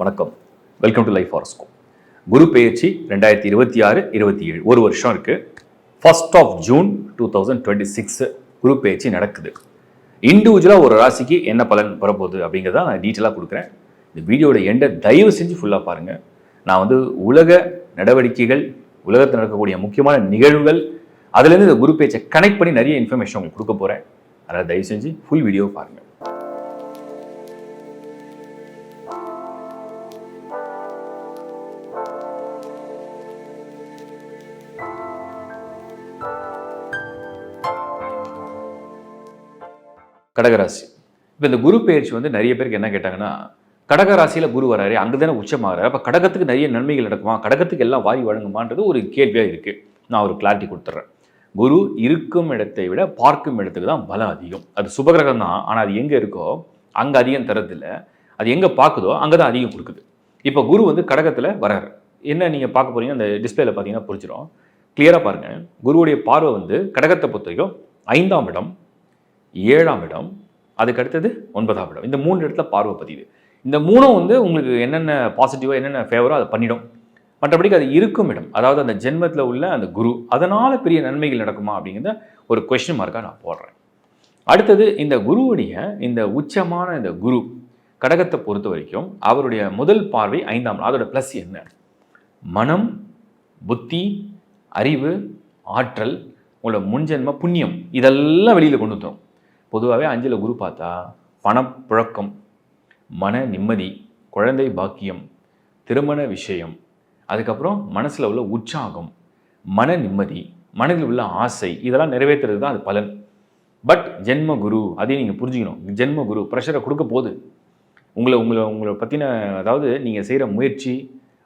வணக்கம். Welcome to life horoscope. குரு பெயர்ச்சி 2026-27 ஒரு வருஷம் இருக்கு. 1st of June 2026 குரு பெயர்ச்சி நடக்குது. இண்டிவிஜுவலாக ஒரு ராசிக்கு என்ன பலன் வரப்போகுது அப்படிங்கிறத நான் டீட்டெயிலாக கொடுக்குறேன். இந்த வீடியோட எண்டை தயவு செஞ்சு ஃபுல்லாக பாருங்கள். நான் உலக நடவடிக்கைகள், உலகத்தில் நடக்கக்கூடிய முக்கியமான நிகழ்வுகள், அதுலேருந்து இந்த குரு பெயர்ச்சியை கனெக்ட் பண்ணி நிறைய இன்ஃபர்மேஷன் உங்களுக்கு கொடுக்க போகிறேன். அதனால் தயவு செஞ்சு ஃபுல் வீடியோ பாருங்கள். கடகராசி. இப்போ இந்த குரு பெயர்ச்சி நிறைய பேருக்கு என்ன கேட்டாங்கன்னா, கடகராசியில் குரு வராரு, அங்கே தானே உச்சமாகறாரு, அப்போ கடகத்துக்கு நிறைய நன்மைகள் நடக்குமா, கடகத்துக்கு எல்லாம் வாரி வழங்குமான்றது ஒரு கேள்வியாக இருக்குது. நான் ஒரு கிளாரிட்டி கொடுத்துட்றேன். குரு இருக்கும் இடத்தை விட பார்க்கும் இடத்துக்கு தான் பலம் அதிகம். அது சுபகிரகம் தான், ஆனால் அது எங்கே இருக்கோ அங்கே அதிகம் தரதில்லை. அது எங்கே பார்க்குதோ அங்கே தான் அதிகம் கொடுக்குது. இப்போ குரு கடகத்தில் வராரு. என்ன நீங்கள் பார்க்க போகிறீங்க, அந்த டிஸ்பிளேல பார்த்தீங்கன்னா புரிஞ்சிடும். கிளியராக பாருங்கள். குருவுடைய பார்வை கடகத்தை பொறுத்த வரைக்கும் 5ஆம் இடம், 7ஆம் இடம், அதுக்கு அடுத்தது 9ஆம் இடம். இந்த 3 இடத்துல பார்வை பதியுது. இந்த 3ம் உங்களுக்கு என்னென்ன பாசிட்டிவாக என்னென்ன ஃபேவரோ அதை பண்ணிடும். மற்றபடிக்கு அது இருக்கும் இடம், அதாவது அந்த ஜென்மத்தில் உள்ள அந்த குரு, அதனால் பெரிய நன்மைகள் நடக்குமா அப்படிங்கிறத ஒரு கொஸ்டின் மார்க்காக நான் போடுறேன். அடுத்தது இந்த குருவுடைய இந்த உச்சமான இந்த குரு கடகத்தை பொறுத்த வரைக்கும் அவருடைய முதல் பார்வை 5ஆம் இடம். அதோட ப்ளஸ் என்ன? மனம், புத்தி, அறிவு, ஆற்றல், உங்களோட முன்ஜென்ம புண்ணியம், இதெல்லாம் வெளியில் கொண்டு வந்துடும். பொதுவாகவே 5ல் குரு பார்த்தா பணப்புழக்கம், மன நிம்மதி, குழந்தை பாக்கியம், திருமண விஷயம், அதுக்கப்புறம் மனசில் உள்ள உற்சாகம், மன நிம்மதி, மனதில் உள்ள ஆசை, இதெல்லாம் நிறைவேற்றுறது தான் அது பலன். பட் ஜென்ம குரு, அதையும் நீங்கள் புரிஞ்சுக்கணும். ஜென்ம குரு ப்ரெஷரை கொடுக்க போகுது. உங்களை பற்றின, அதாவது நீங்கள் செய்கிற முயற்சி,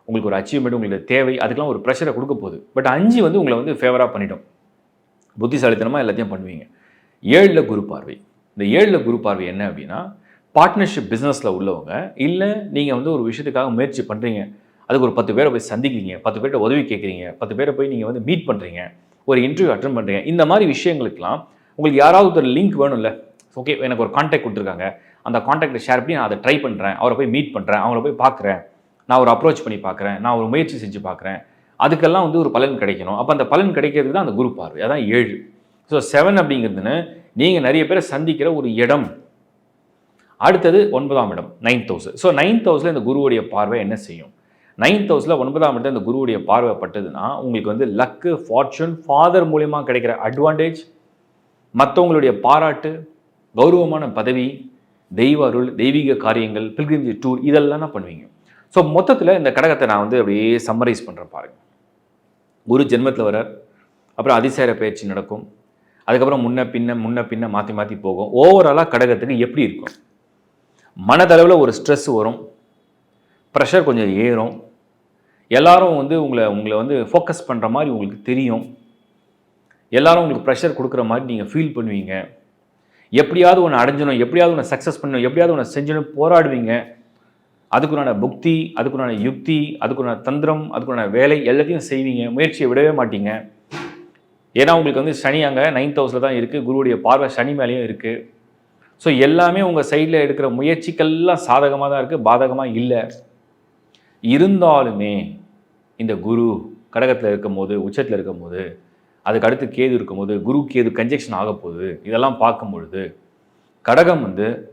உங்களுக்கு ஒரு அச்சீவ்மெண்ட், உங்களுக்கு தேவை, அதுக்கெல்லாம் ஒரு ப்ரெஷரை கொடுக்க போகுது. பட் 5 உங்களை ஃபேவராக பண்ணிட்டோம். புத்திசாலித்தனமாக எல்லாத்தையும் பண்ணுவீங்க. 7ல் குரு பார்வை. இந்த 7ல் குரு பார்வை என்ன அப்படின்னா, பார்ட்னர்ஷிப் பிஸ்னஸில் உள்ளவங்க, இல்லை நீங்கள் ஒரு விஷயத்துக்காக முயற்சி பண்ணுறீங்க, அதுக்கு ஒரு 10 பேரை போய் சந்திக்கிறீங்க, 10 பேர்கிட்ட உதவி கேட்குறீங்க, 10 பேரை போய் நீங்கள் மீட் பண்ணுறீங்க, ஒரு இன்டர்வியூ அட்டன் பண்ணுறீங்க. இந்த மாதிரி விஷயங்களுக்கெல்லாம் உங்களுக்கு யாராவது ஒரு லிங்க் வேணும்ல. ஓகே, எனக்கு ஒரு கான்டாக்ட் கொடுத்துருக்காங்க, அந்த கான்டாக்டை ஷேர் பண்ணி நான் அதை ட்ரை பண்ணுறேன், அவரை போய் மீட் பண்ணுறேன், அவங்கள போய் பார்க்குறேன், நான் ஒரு அப்ரோச் பண்ணி பார்க்குறேன், நான் ஒரு முயற்சி செஞ்சு பார்க்குறேன், அதுக்கெல்லாம் ஒரு பலன் கிடைக்கணும். அப்போ அந்த பலன் கிடைக்கிறதுக்கு தான் அந்த குரு பார்வை. அதான் 7. ஸோ 7 அப்படிங்கிறதுன்னு நீங்கள் நிறைய பேரை சந்திக்கிற ஒரு இடம். அடுத்தது 9ஆம் இடம், 9th house. ஸோ 9th houseல இந்த குருவுடைய பார்வை என்ன செய்யும்? 9th houseல 9ஆம் இடத்துல இந்த குருவுடைய பார்வை பட்டதுன்னா உங்களுக்கு லக்கு, ஃபார்ச்சூன், ஃபாதர் மூலியமா கிடைக்கிற அட்வான்டேஜ், மற்றவங்களுடைய பாராட்டு, கௌரவமான பதவி, தெய்வ அருள், தெய்வீக காரியங்கள், பில்கிரிமேஜ் டூர், இதெல்லாம் தான் பண்ணுவீங்க. ஸோ மொத்தத்தில் இந்த கடகத்தை நான் அப்படியே சம்மரைஸ் பண்ணுறேன் பாருங்க. குரு ஜென்மத்தில் வரார், அப்புறம் அதிசார பயிற்சி நடக்கும், அதுக்கப்புறம் முன்ன பின்ன மாற்றி மாற்றி போகும். ஓவராலாக கடகத்துக்கு எப்படி இருக்கும்? மனதளவில் ஒரு ஸ்ட்ரெஸ் வரும், ப்ரெஷர் கொஞ்சம் ஏறும், எல்லாரும் உங்களை ஃபோக்கஸ் பண்ணுற மாதிரி உங்களுக்கு தெரியும், எல்லாரும் உங்களுக்கு ப்ரெஷர் கொடுக்குற மாதிரி நீங்கள் ஃபீல் பண்ணுவீங்க. எப்படியாவது ஒன்று அடைஞ்சணும், எப்படியாவது ஒன்று சக்ஸஸ் பண்ணணும், எப்படியாவது ஒன்று செஞ்சணும் போராடுவீங்க. அதுக்குண்டான புக்தி, அதுக்குண்டான யுக்தி, அதுக்குண்டான தந்திரம், அதுக்குண்டான வேலை எல்லாத்தையும் செய்வீங்க. முயற்சியை விடவே மாட்டீங்க. ஏன்னா உங்களுக்கு சனி அங்கே 9th houseல தான் இருக்குது, குருவுடைய பார்வை சனி மேலேயும் இருக்குது. ஸோ எல்லாமே உங்கள் சைடில் எடுக்கிற முயற்சிக்கெல்லாம் சாதகமாக தான் இருக்குது, பாதகமாக இல்லை. இருந்தாலுமே இந்த குரு கடகத்தில் இருக்கும் போது, உச்சத்தில் இருக்கும் போது, அதுக்கு அடுத்து கேது இருக்கும்போது, குரு கேது கன்ஜெக்ஷன் ஆக போகுது. இதெல்லாம் பார்க்கும் பொழுது கடகம்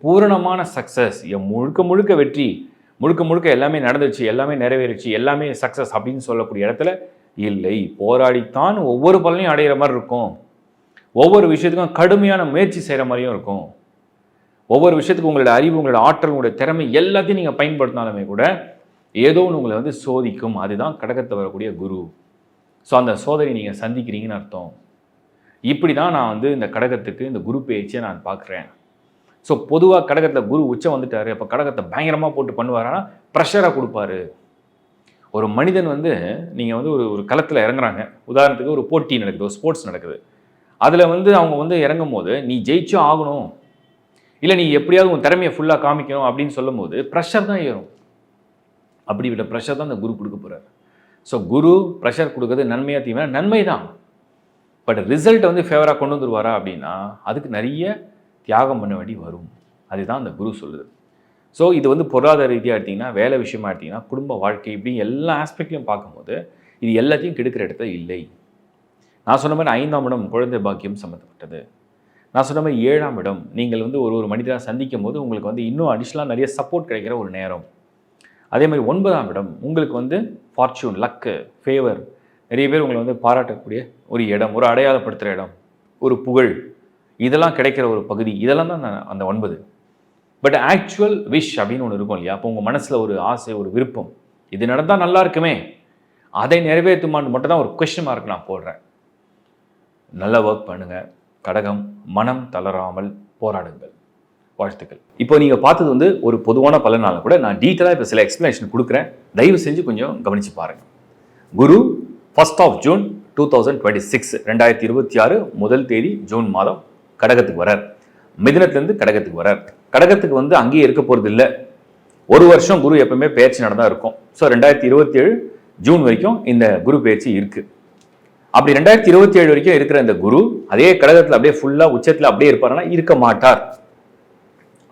பூரணமான சக்ஸஸ், முழுக்க வெற்றி, முழுக்க எல்லாமே நடந்துச்சு, எல்லாமே நிறைவேறிச்சு, எல்லாமே சக்ஸஸ் அப்படின்னு சொல்லக்கூடிய இடத்துல இல்லை. போராடித்தான் ஒவ்வொரு பலனையும் அடைகிற மாதிரி இருக்கும். ஒவ்வொரு விஷயத்துக்கும் கடுமையான முயற்சி செய்கிற மாதிரியும் இருக்கும். ஒவ்வொரு விஷயத்துக்கும் உங்களோட அறிவு, உங்களோட ஆற்றல், உங்களோட திறமை எல்லாத்தையும் நீங்கள் பயன்படுத்தினாலுமே கூட ஏதோ ஒன்று உங்களை சோதிக்கும். அதுதான் கடகத்தை வரக்கூடிய குரு. ஸோ அந்த சோதனை நீங்கள் சந்திக்கிறீங்கன்னு அர்த்தம். இப்படி தான் நான் இந்த கடகத்துக்கு இந்த குரு பெயர்ச்சியை நான் பார்க்குறேன். ஸோ பொதுவாக கடகத்தில் குரு உச்சம் வந்துட்டார், அப்போ கடகத்தை பயங்கரமாக போட்டு பண்ணுவாரானா ப்ரெஷராக கொடுப்பாரு. ஒரு மனிதன் நீங்கள் ஒரு களத்தில் இறங்குறாங்க, உதாரணத்துக்கு ஒரு போட்டி நடக்குது, ஒரு ஸ்போர்ட்ஸ் நடக்குது, அதில் அவங்க இறங்கும் போது நீ ஜெயிச்சும் ஆகணும், இல்லை நீ எப்படியாவது உன் திறமையை ஃபுல்லாக காமிக்கணும் அப்படின்னு சொல்லும் போது ப்ரெஷர் தான் ஏறும். அப்படிப்பட்ட ப்ரெஷர் தான் இந்த குரு கொடுக்க போகிறார். ஸோ குரு ப்ரெஷர் கொடுக்குறது நன்மையாக தீமையாக? நன்மை தான். பட் ரிசல்ட்டை ஃபேவராக கொண்டு வந்துருவாரா அப்படின்னா அதுக்கு நிறைய தியாகம் பண்ண வேண்டி வரும். அதுதான் அந்த குரு சொல்லுது. ஸோ இது வந்து பொருளாதார ரீதியாக எடுத்திங்கன்னா, வேலை விஷயமா எடுத்திங்கன்னா, குடும்ப வாழ்க்கை இப்படி எல்லா ஆஸ்பெக்ட்லையும் பார்க்கும்போது இது எல்லாத்தையும் கெடுக்கிற இடத்துல இல்லை. நான் சொன்ன மாதிரி 5ஆம் இடம் குழந்தை பாக்கியம் சம்மந்தப்பட்டது. நான் சொன்ன மாதிரி 7ஆம் இடம் நீங்கள் வந்து ஒரு மனிதராக சந்திக்கும் போது உங்களுக்கு வந்து இன்னும் அடிஷ்னலாக நிறைய சப்போர்ட் கிடைக்கிற ஒரு நேரம். அதே மாதிரி 9ஆம் இடம் உங்களுக்கு வந்து ஃபார்ச்சூன், லக்கு, ஃபேவர், நிறைய பேர் உங்களை வந்து பாராட்டக்கூடிய ஒரு இடம், ஒரு அடையாளப்படுத்துகிற இடம், ஒரு புகழ், இதெல்லாம் கிடைக்கிற ஒரு பகுதி. இதெல்லாம் தான் அந்த 9. பட் ஆக்சுவல் விஷ் அப்படின்னு ஒன்று இருக்கும் இல்லையா? அப்போ உங்கள் மனசில் ஒரு ஆசை, ஒரு விருப்பம், இது நடந்தால் நல்லா இருக்குமே, அதை நிறைவேற்றுமான்னு மட்டும் தான் ஒரு கொஸ்டின் மார்க் நான் போடுறேன். நல்லா ஒர்க் பண்ணுங்கள் கடகம், மனம் தளராமல் போராடுங்கள். வாழ்த்துக்கள். இப்போ நீங்கள் பார்த்தது வந்து ஒரு பொதுவான பலனால கூட நான் டீட்டெயிலாக இப்போ சில எக்ஸ்பிளனேஷன் கொடுக்குறேன். தயவு செஞ்சு கொஞ்சம் கவனித்து பாருங்கள். குரு 1 ஜூன் 2026 2026 முதல் தேதி ஜூன் மாதம் கடகத்துக்கு வரார். மிதுனத்துலேருந்து கடகத்துக்கு வரார். கடகத்துக்கு வந்து அங்கேயே இருக்க போகிறது இல்லை. ஒரு வருஷம் குரு எப்பவுமே பயிற்சி நடந்தால் இருக்கும். ஸோ 2027 ஜூன் வரைக்கும் இந்த குரு பயிற்சி இருக்குது. அப்படி 2027 வரைக்கும் இருக்கிற இந்த குரு அதே கடகத்தில் அப்படியே ஃபுல்லாக உச்சத்தில் அப்படியே இருப்பாருன்னா இருக்க மாட்டார்.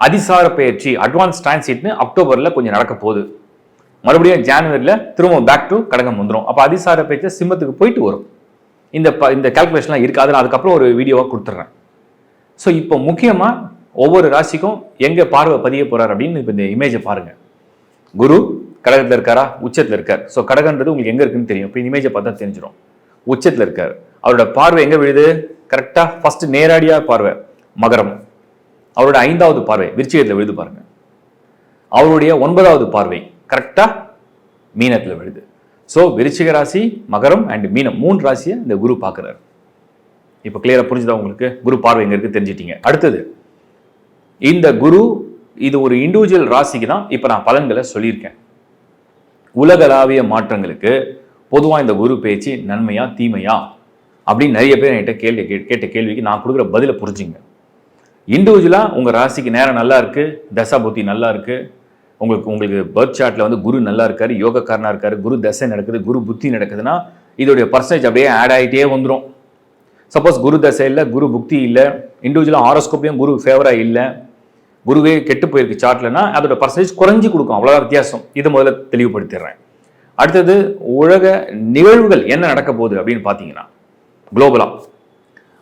அதிசார பயிற்சி அட்வான்ஸ் டிரான்சிட்னு அக்டோபரில் கொஞ்சம் நடக்க போகுது. மறுபடியும் ஜனவரியில் திரும்ப பேக் டு கடகம் வந்துடும். அப்போ அதிசார பயிற்சி சிம்மத்துக்கு போயிட்டு வரும். இந்த கால்குலேஷன்லாம் இருக்குது. அதை நான் அதுக்கப்புறம் ஒரு வீடியோவாக கொடுத்துட்றேன். ஸோ இப்போ முக்கியமாக ஒவ்வொரு ராசிக்கும் எங்கே பார்வை பதிய போகிறார் அப்படின்னு இப்போ இந்த இமேஜை பாருங்கள். குரு கடகத்தில் இருக்காரா? உச்சத்தில் இருக்கார். ஸோ கடகன்றது உங்களுக்கு எங்கே இருக்குன்னு தெரியும். இப்போ இந்த இமேஜை பார்த்தா தெரிஞ்சிடும். உச்சத்தில் இருக்கார். அவரோட பார்வை எங்கே விழுது? கரெக்டாக ஃபர்ஸ்ட் நேரடியாக பார்வை மகரம். அவரோட 5வது பார்வை விருச்சிகத்தில் விழுது பாருங்க. அவருடைய 9வது பார்வை கரெக்டாக மீனத்தில் விழுது. ஸோ விருச்சிக ராசி, மகரம் அண்ட் மீனம் 3 ராசியை இந்த குரு பார்க்குறாரு. இப்போ கிளியராக புரிஞ்சுதா உங்களுக்கு? குரு பார்வை எங்கே இருக்குது தெரிஞ்சிட்டீங்க. அடுத்தது இந்த குரு இது ஒரு இண்டிவிஜுவல் ராசிக்கு தான் இப்போ நான் பலன்களை சொல்லியிருக்கேன். உலகளாவிய மாற்றங்களுக்கு பொதுவாக இந்த குரு பேச்சு நன்மையா தீமையா அப்படின்னு நிறைய பேர் என்கிட்ட கேட்ட கேள்விக்கு நான் கொடுக்குற பதிலை புரிஞ்சுங்க. இண்டிவிஜுவலாக உங்கள் ராசிக்கு நேரம் நல்லா இருக்குது, தசா புத்தி நல்லா இருக்குது, உங்களுக்கு பர்த் சார்ட்டில் வந்து குரு நல்லா இருக்காரு, யோகக்காரனாக இருக்காரு, குரு தசை நடக்குது, குரு புத்தி நடக்குதுன்னா இதோடைய பர்சன்டேஜ் அப்படியே ஆட் ஆகிட்டே வந்துடும். சப்போஸ் குரு தசை இல்லை, குரு புக்தி இல்லை, இண்டிவிஜுவலாக ஹாரோஸ்கோப்லையும் குரு ஃபேவராக இல்லை, குருவே கெட்டு போயிருக்கு சார்ட்லன்னா அதோட பர்சன்டேஜ் குறைஞ்சி கொடுக்கும். அவ்வளோதான் வித்தியாசம். இதை முதல்ல தெளிவுபடுத்திடுறேன். அடுத்தது உலக நிகழ்வுகள் என்ன நடக்க போகுது அப்படின்னு பார்த்தீங்கன்னா, குளோபலா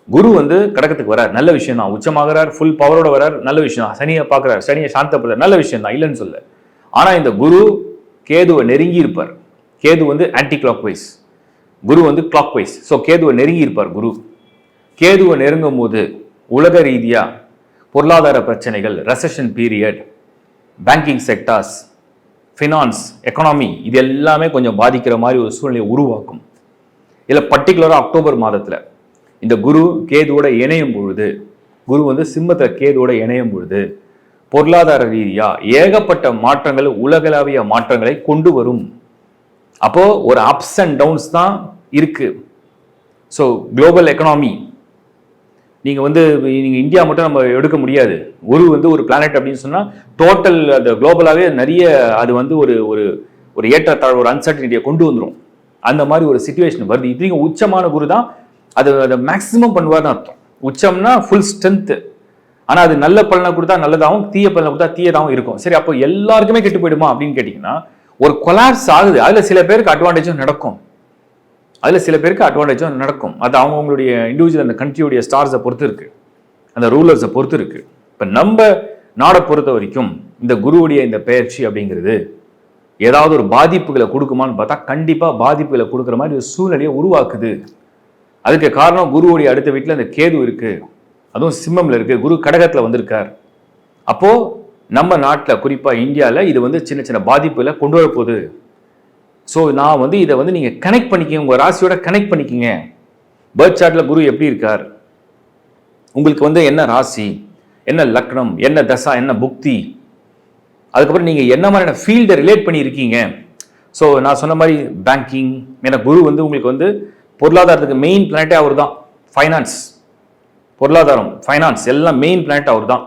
குரு வந்து கடகத்துக்கு வரார், நல்ல விஷயம் தான். உச்சமாகறார், ஃபுல் பவரோட வரார், நல்ல விஷயம். சனியை பார்க்குறார், சனியை சாந்தப்படுறார், நல்ல விஷயம் தான், இல்லைன்னு சொல்ல. ஆனால் இந்த குரு கேதுவை நெருங்கி இருப்பார். கேது வந்து ஆன்டி கிளாக் வைஸ், குரு வந்து கிளாக் வைஸ். ஸோ கேதுவை நெருங்கி இருப்பார் குரு. கேதுவை நெருங்கும் போது உலக ரீதியாக பொருளாதார பிரச்சனைகள், recession period, banking sectors, finance, economy இது எல்லாமே கொஞ்சம் பாதிக்கிற மாதிரி ஒரு சூழ்நிலையை உருவாக்கும். இதில் பர்டிகுலராக அக்டோபர் மாதத்தில் இந்த குரு கேதுவோட இணையும் பொழுது, குரு வந்து சிம்மத்தில் கேதுவோட இணையும் பொழுது பொருளாதார ரீதியாக ஏகப்பட்ட மாற்றங்கள், உலகளாவிய மாற்றங்களை கொண்டு வரும். அப்போ ஒரு அப்ஸ் அண்ட் டவுன்ஸ் தான் இருக்கு. ஸோ குளோபல் எக்கனாமி நீங்கள் வந்து நீங்கள் இந்தியா மட்டும் நம்ம எடுக்க முடியாது. குரு வந்து ஒரு பிளானட் அப்படின்னு சொன்னால் டோட்டல் அந்த குளோபலாகவே நிறைய அது வந்து ஒரு ஒரு ஏற்றத்தாழ், ஒரு அன்சர்டனிட்டியை கொண்டு வந்துடும். அந்த மாதிரி ஒரு சிச்சுவேஷன் வருது. இது உச்சமான குரு தான். அதை மேக்ஸிமம் பண்ணுவார்னு அர்த்தம். உச்சம்னா ஃபுல் ஸ்ட்ரென்த்து. ஆனால் அது நல்ல பலனை கொடுத்தா நல்லதாகவும், தீய பலனை கொடுத்தா தீயதாகவும் இருக்கும். சரி, அப்போ எல்லாருக்குமே கெட்டு போயிடுமா அப்படின்னு கேட்டிங்கன்னா, ஒரு கொலாப்ஸ் ஆகுது. அதில் சில பேருக்கு அட்வான்டேஜும் நடக்கும், அது அவங்களுடைய இண்டிவிஜுவல் அந்த கண்ட்ரியுடைய ஸ்டார்ஸை பொறுத்து இருக்கு, அந்த ரூலர்ஸை பொறுத்து இருக்கு. இப்போ நம்ம நாடை பொறுத்த வரைக்கும் இந்த குருவுடைய இந்த பெயர்ச்சி அப்படிங்கிறது ஏதாவது ஒரு பாதிப்புகளை கொடுக்குமான்னு பார்த்தா கண்டிப்பாக பாதிப்புகளை கொடுக்குற மாதிரி ஒரு சூழ்நிலையை உருவாக்குது. அதுக்கு காரணம் குருவுடைய அடுத்த வீட்டில் அந்த கேது இருக்கு, அதுவும் சிம்மம்ல இருக்கு, குரு கடகத்தில் வந்திருக்கார். அப்போ நம்ம நாட்டில் குறிப்பாக இந்தியாவில் இது வந்து சின்ன சின்ன பாதிப்புகளை கொண்டு வரப்போகுது. ஸோ நான் வந்து இதை வந்து நீங்கள் கனெக்ட் பண்ணிக்கிங்க, உங்கள் ராசியோட கனெக்ட் பண்ணிக்கிங்க. பர்த் சார்ட்டில் குரு எப்படி இருக்கார், உங்களுக்கு வந்து என்ன ராசி, என்ன லக்னம், என்ன தசா, என்ன புக்தி, அதுக்கப்புறம் நீங்கள் என்ன மாதிரியான ஃபீல்டை ரிலேட் பண்ணியிருக்கீங்க. ஸோ நான் சொன்ன மாதிரி பேங்கிங், ஏன்னா குரு வந்து உங்களுக்கு வந்து பொருளாதாரத்துக்கு மெயின் பிளானட்டே அவர் தான். ஃபைனான்ஸ், பொருளாதாரம், ஃபைனான்ஸ் எல்லாம் மெயின் பிளானட் அவர் தான்.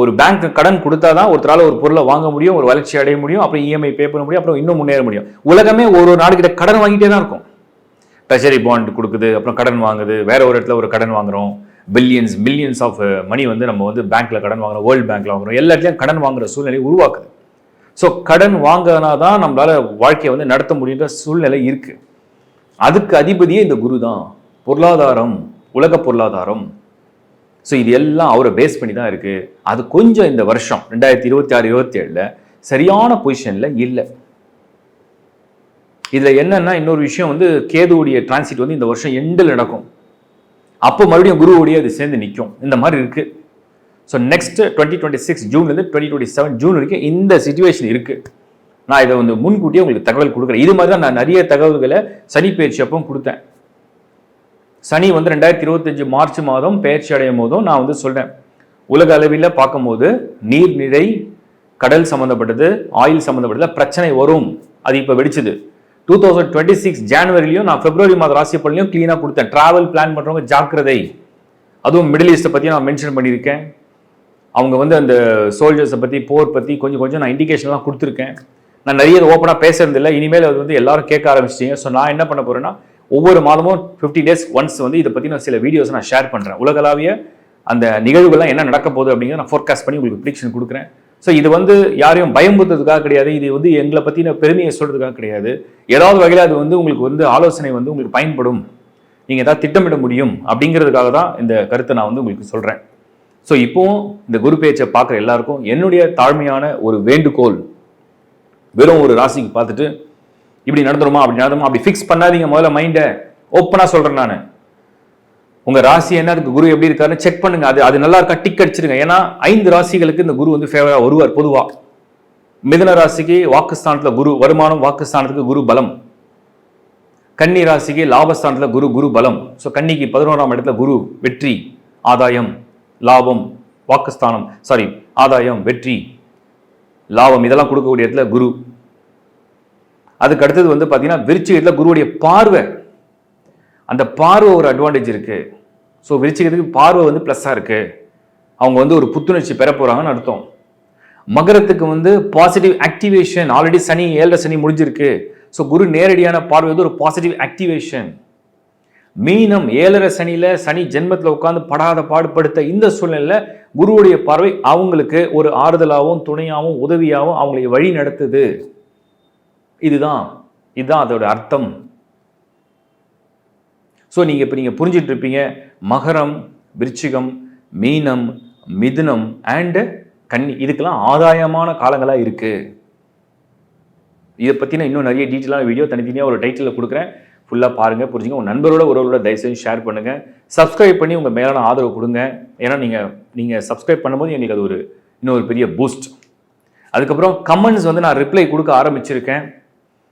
ஒரு பேங்க் கடன் கொடுத்தா தான் ஒருத்தரால் ஒரு பொருளை வாங்க முடியும், ஒரு வளர்ச்சி அடைய முடியும், அப்புறம் இஎம்ஐ பே பண்ண முடியும், அப்புறம் இன்னும் முன்னேற முடியும். உலகமே ஒரு நாடுகிட்ட கடன் வாங்கிட்டே தான் இருக்கும். ட்ரெஷரி பாண்ட் கொடுக்குது, அப்புறம் கடன் வாங்குது, வேற ஒரு இடத்துல ஒரு கடன் வாங்குறோம், பில்லியன்ஸ் மில்லியன்ஸ் ஆஃப் மணி வந்து நம்ம வந்து பேங்க்ல கடன் வாங்குறோம், வேர்ல்டு பேங்க்ல வாங்குறோம், எல்லாத்துலேயும் கடன் வாங்குற சூழ்நிலை உருவாக்குது. ஸோ கடன் வாங்கினா தான் நம்மளால வாழ்க்கையை வந்து நடத்த முடியுன்ற சூழ்நிலை இருக்கு. அதுக்கு அதிபதியே இந்த குரு தான். பொருளாதாரம், உலக பொருளாதாரம். ஸோ இது எல்லாம் அவரை பேஸ் பண்ணி தான் இருக்கு. அது கொஞ்சம் இந்த வருஷம் 2026-27 சரியான பொசிஷன்ல இல்லை. இதுல என்னன்னா இன்னொரு விஷயம் வந்து கேதுவுடைய டிரான்சிட் வந்து இந்த வருஷம் எண்டில் நடக்கும். அப்போ மறுபடியும் குருவோடைய அது சேர்ந்து நிற்கும். இந்த மாதிரி இருக்கு. ஸோ நெக்ஸ்ட் 2026 ஜூன்லேருந்து 2027 ஜூன் வரைக்கும் இந்த சிச்சுவேஷன் இருக்கு. நான் இதை வந்து முன்கூட்டியே உங்களுக்கு தகவல் கொடுக்குறேன். இது மாதிரி தான் நான் நிறைய தகவல்களை சனி பயிற்சி அப்போ கொடுத்தேன். சனி வந்து 2025 மார்ச் மாதம் பயிற்சி அடையும் போதும் நான் வந்து சொல்றேன், உலக அளவில் பார்க்கும்போது நீர்நிலை, கடல் சம்மந்தப்பட்டது, ஆயில் சம்மந்தப்பட்டது பிரச்சனை வரும். அது இப்போ வெடிச்சது. 2026 ஜனவரிலையும் நான் பிப்ரவரி மாத ராசி பலனையும் கிளீனாக கொடுத்தேன். டிராவல் பிளான் பண்ணுறவங்க ஜாக்கிரதை. அதுவும் மிடில் ஈஸ்ட்டை பற்றி நான் மென்ஷன் பண்ணியிருக்கேன். அவங்க வந்து அந்த சோல்ஜர்ஸை பற்றி, போர் பற்றி கொஞ்சம் நான் இண்டிகேஷன்லாம் கொடுத்துருக்கேன். நான் நிறைய ஓப்பனாக பேசுறதில்லை. இனிமேல் அது வந்து எல்லாரும் கேட்க ஆரம்பிச்சிட்டீங்க. ஸோ நான் என்ன பண்ண போகிறேன்னா, ஒவ்வொரு மாதமும் 50 days ஒன்ஸ் வந்து இதை பற்றி நான் சில வீடியோஸ் நான் ஷேர் பண்ணுறேன். உலகளாவிய அந்த நிகழ்வுகள்லாம் என்ன நடக்க போகுது அப்படிங்கிறத நான் ஃபோர்காஸ்ட் பண்ணி உங்களுக்கு ப்ரிடிக்ஷன் கொடுக்குறேன். ஸோ இது வந்து யாரையும் பயமுறுத்துறதுக்காக கிடையாது. இது வந்து எங்களை பற்றின பெருமையை சொல்கிறதுக்காக கிடையாது. ஏதாவது வகையில் அது வந்து உங்களுக்கு வந்து ஆலோசனை வந்து உங்களுக்கு பயன்படும், நீங்கள் ஏதாவது திட்டமிட முடியும் அப்படிங்கிறதுக்காக தான் இந்த கருத்தை நான் வந்து உங்களுக்கு சொல்கிறேன். ஸோ இப்போவும் இந்த குரு பேச்சை பார்க்குற எல்லாருக்கும் என்னுடைய தாழ்மையான ஒரு வேண்டுகோள், வெறும் ஒரு ராசிக்கு பார்த்துட்டு இப்படி நடந்துருமா அப்படி நடந்துமா அப்படி ஃபிக்ஸ் பண்ணாதீங்க. முதல்ல மைண்டை ஓப்பனாக சொல்கிறேன். நான் உங்கள் ராசி என்ன, அதுக்கு குரு எப்படி இருக்காருன்னு செக் பண்ணுங்க. அது நல்லா இருக்கா டிக் அடிச்சிருங்க. ஏன்னா 5 ராசிகளுக்கு இந்த குரு வந்து ஃபேவராக வருவார் பொதுவாக. மிதுன ராசிக்கு வாக்குஸ்தானத்தில் குரு வருமானம், வாக்குஸ்தானத்துக்கு குரு பலம். கன்னி ராசிக்கு லாபஸ்தானத்தில் குரு பலம். ஸோ கன்னிக்கு 11ஆம் இடத்துல குரு வெற்றி, ஆதாயம், லாபம், வாக்குஸ்தானம், ஆதாயம், வெற்றி, லாபம் இதெல்லாம் கொடுக்கக்கூடிய இடத்துல குரு. அதுக்கு அடுத்தது வந்து பார்த்தீங்கன்னா விருச்சிகத்தில் குருவுடைய பார்வை. அந்த பார்வை ஒரு அட்வான்டேஜ் இருக்கு. ஸோ விருச்சிகத்துக்கு பார்வை வந்து ப்ளஸ்ஸாக இருக்கு. அவங்க வந்து ஒரு புத்துணர்ச்சி பெற போறாங்கன்னு அர்த்தம். மகரத்துக்கு வந்து பாசிட்டிவ் ஆக்டிவேஷன். ஆல்ரெடி சனி 7 சனி முடிஞ்சிருக்கு. ஸோ குரு நேரடியான பார்வை வந்து ஒரு பாசிட்டிவ் ஆக்டிவேஷன். மீனம் 7 சனியில சனி ஜென்மத்தில் உட்காந்து படாத பாடுபடுத்த இந்த சூழ்நிலையில் குருவுடைய பார்வை அவங்களுக்கு ஒரு ஆறுதலாகவும் துணையாகவும் உதவியாகவும் அவங்களை வழி நடத்துது. இதுதான் அதோட அர்த்தம். ஸோ நீங்கள் புரிஞ்சிட்டு இருப்பீங்க. மகரம், விருச்சிகம், மீனம், மிதுனம் அண்ட் கன்னி இதுக்கெல்லாம் ஆதாயமான காலங்களாக இருக்கு. இதை பற்றின இன்னும் நிறைய டீட்டெயிலான வீடியோ தனித்தனியாக ஒரு டைட்டிலில் கொடுக்குறேன். ஃபுல்லாக பாருங்கள், புரிஞ்சுங்க. உங்கள் நண்பரோட உறவோட தயவுசெய்து ஷேர் பண்ணுங்கள். சப்ஸ்கிரைப் பண்ணி உங்கள் மேலான ஆதரவு கொடுங்க. ஏன்னா நீங்கள் சப்ஸ்கிரைப் பண்ணும்போது எங்களுக்கு அது இன்னொரு பெரிய பூஸ்ட். அதுக்கப்புறம் கமெண்ட்ஸ் வந்து நான் ரிப்ளை கொடுக்க ஆரம்பிச்சிருக்கேன்.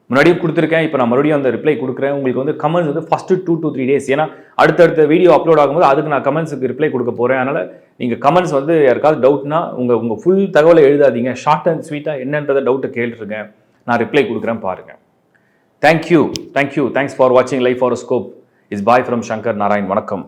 முன்னாடியும் கொடுத்துருக்கேன். இப்போ நான் மறுபடியும் அந்த ரிப்ளை கொடுக்குறேன். உங்களுக்கு வந்து கமெண்ட்ஸ் வந்து ஃபஸ்ட்டு 2 to 3 days. ஏன்னா அடுத்தடுத்த வீடியோ அப்லோட் ஆகும்போது அதுக்கு நான் கமெண்ட்ஸுக்கு ரிப்ளை கொடுக்க போகிறேன். அதனால் நீங்கள் கமெண்ட்ஸ் வந்து யாருக்காவது டவுட்னா உங்கள் ஃபுல் தகவலை எழுதாதீங்க. ஷார்ட் அண்ட் ஸ்வீட்டாக என்னன்றதை டவுட்டை கேட்டுருங்க. நான் ரிப்ளை கொடுக்குறேன், பாருங்கள். தேங்க்யூ. தேங்க்ஸ் ஃபார் வாட்சிங் life horoscope. Is bye from Shankar Narayan. வணக்கம்.